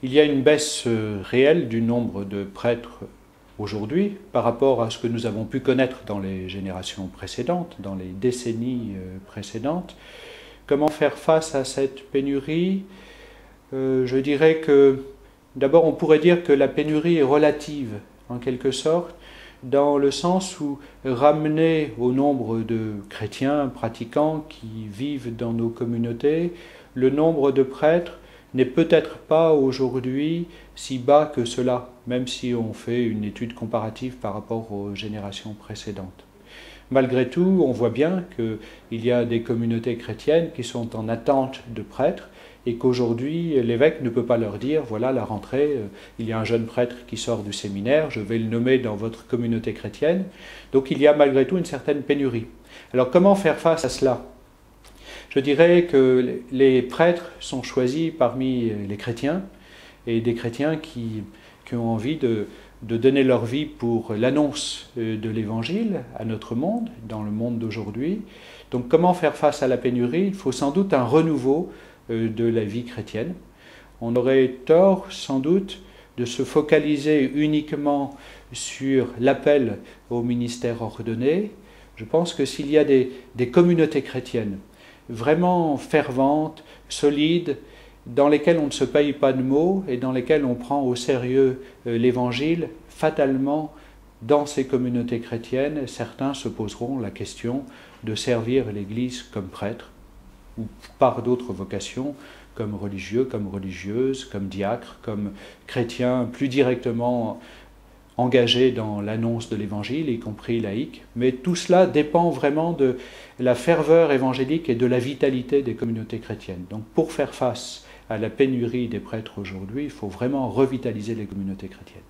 Il y a une baisse réelle du nombre de prêtres aujourd'hui par rapport à ce que nous avons pu connaître dans les générations précédentes, dans les décennies précédentes. Comment faire face à cette pénurie? Je dirais que d'abord on pourrait dire que la pénurie est relative en quelque sorte, dans le sens où ramener au nombre de chrétiens pratiquants qui vivent dans nos communautés, le nombre de prêtres n'est peut-être pas aujourd'hui si bas que cela, même si on fait une étude comparative par rapport aux générations précédentes. Malgré tout, on voit bien qu'il y a des communautés chrétiennes qui sont en attente de prêtres et qu'aujourd'hui, l'évêque ne peut pas leur dire, voilà la rentrée, il y a un jeune prêtre qui sort du séminaire, je vais le nommer dans votre communauté chrétienne. Donc il y a malgré tout une certaine pénurie. Alors comment faire face à cela? Je dirais que les prêtres sont choisis parmi les chrétiens, et des chrétiens qui ont envie de donner leur vie pour l'annonce de l'Évangile à notre monde, dans le monde d'aujourd'hui. Donc comment faire face à la pénurie? Il faut sans doute un renouveau de la vie chrétienne. On aurait tort sans doute de se focaliser uniquement sur l'appel au ministère ordonné. Je pense que s'il y a des communautés chrétiennes vraiment ferventes, solides, dans lesquelles on ne se paye pas de mots et dans lesquelles on prend au sérieux l'Évangile, fatalement, dans ces communautés chrétiennes, certains se poseront la question de servir l'Église comme prêtre ou par d'autres vocations, comme religieux, comme religieuses, comme diacres, comme chrétiens plus directement engagés dans l'annonce de l'Évangile, y compris laïcs. Mais tout cela dépend vraiment de la ferveur évangélique et de la vitalité des communautés chrétiennes. Donc pour faire face à la pénurie des prêtres aujourd'hui, il faut vraiment revitaliser les communautés chrétiennes.